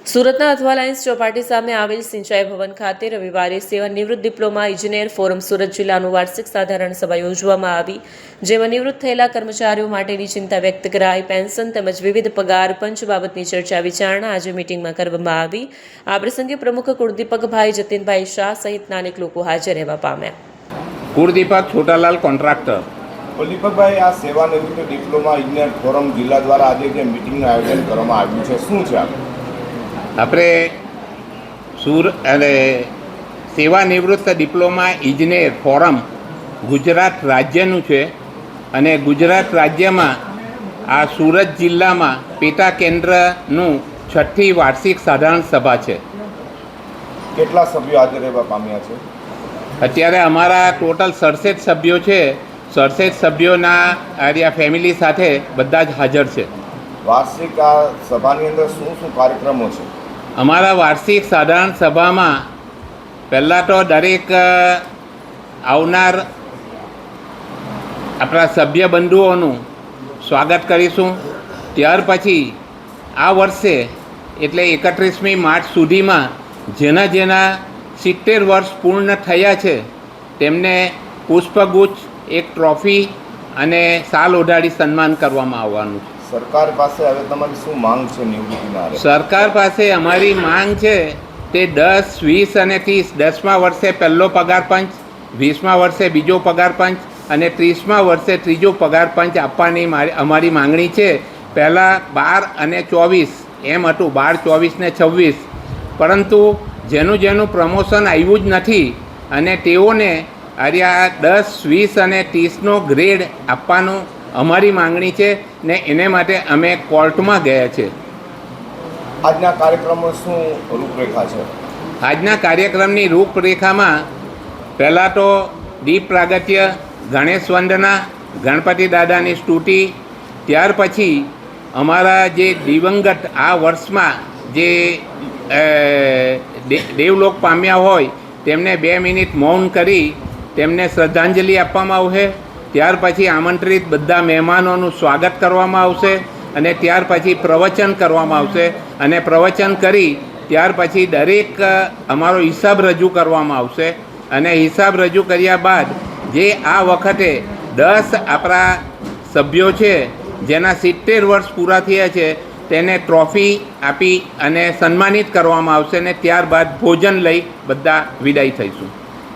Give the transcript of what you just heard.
સુરતના અથવા લાઇન્સ ચોપાટી સામે આવેલ સિંચાઈ ભવન ખાતે રવિવારે સેવાનિવૃત્ત ડિપ્લોમા ઇજનેર ફોરમ સુરત જિલ્લાનું વાર્ષિક સાધારણ સભા યોજવામાં આવી, જેમાં નિવૃત્ત થયેલા કર્મચારીઓ માટેની ચિંતા વ્યક્ત કરાઈ, પેન્શન તેમજ વિવિધ પગાર પંચ બાબતની ચર્ચા વિચારણા આજે મીટિંગમાં કરવામાં આવી। આ પ્રસંગે પ્રમુખ કુળદીપકભાઈ જતીનભાઈ શાહ સહિતના અનેક લોકો હાજર રહેવા પામ્યા। કુળદીપક છોટાલાલ કોન્ટ્રાક્ટર। કુલદીપકભાઈ, આ સેવાનિવૃત્ત ડિપ્લોમા ઇજનેર ફોરમ જિલ્લા દ્વારા આજે જે મિટિંગનું આયોજન કરવામાં આવ્યું છે, શું છે? આપણે સેવાનિવૃત્ત ડિપ્લોમા ઇજનેર ફોરમ ગુજરાત રાજ્યનું છે અને ગુજરાત રાજ્યમાં આ સુરત જિલ્લામાં પેટા કેન્દ્રનું 6ઠ્ઠી વાર્ષિક સાધારણ સભા છે। કેટલા સભ્યો હાજર રહેવા પામ્યા છે? અત્યારે અમારા ટોટલ 67 સભ્યો છે। 67 સભ્યોના આર્યા ફેમિલી સાથે બધા જ હાજર છે। વાર્ષિક આ સભાની અંદર શું શું કાર્યક્રમો છે? અમારા વાર્ષિક સાધારણ સભામાં પહેલાં તો દરેક આવનાર આપણા સભ્ય બંધુઓનું સ્વાગત કરીશું। ત્યાર પછી આ વર્ષે એટલે 31મી માર્ચ સુધીમાં જેના 70 વર્ષ પૂર્ણ થયા છે તેમને પુષ્પગુચ્છ, એક ટ્રોફી અને શાલ ઓઢાડી સન્માન કરવામાં આવવાનું છે। સરકાર પાસે હવે તમારી શું માંગ છે નિવૃત્તિના? સરકાર પાસે અમારી માંગ છે તે 10, 20 અને 30, 10મા વર્ષે પહેલો પગાર પંચ, 20મા વર્ષે બીજો પગાર પંચ અને 30મા વર્ષે ત્રીજો પગાર પંચ આપવાની અમારી માંગણી છે। પહેલાં 12 અને 24 એમ હતું, 12, 24 ને 26, પરંતુ જેનું પ્રમોશન આવ્યું જ નથી અને તેઓને આર્યા 10, 20 અને 30નો ગ્રેડ આપવાનું અમારી માંગણી છે ને એને માટે અમે કોર્ટમાં ગયા છે। આજના કાર્યક્રમો શું રૂપરેખા છે? આજના કાર્યક્રમની રૂપરેખામાં પહેલાં તો દીપ પ્રાગટ્ય, ગણેશ વંદના, ગણપતિ દાદાની સ્તુતિ, ત્યાર પછી અમારા જે દિવંગત આ વર્ષમાં જે દેવલોક પામ્યા હોય તેમને 2 મિનિટ મૌન કરી તેમને શ્રદ્ધાંજલિ આપવામાં આવશે। ત્યાર પછી આમંત્રિત બધા મહેમાનોનું સ્વાગત કરવામાં આવશે અને ત્યાર પછી પ્રવચન કરવામાં આવશે અને પ્રવચન કરી ત્યાર પછી દરેક અમારો હિસાબ રજૂ કરવામાં આવશે અને હિસાબ રજૂ કર્યા બાદ જે આ વખતે 10 આપણા સભ્યો છે જેના 70 વર્ષ પૂરા થયા છે તેને ટ્રોફી આપી અને સન્માનિત કરવામાં આવશે અને ત્યારબાદ ભોજન લઈ બધા વિદાય થઈશું।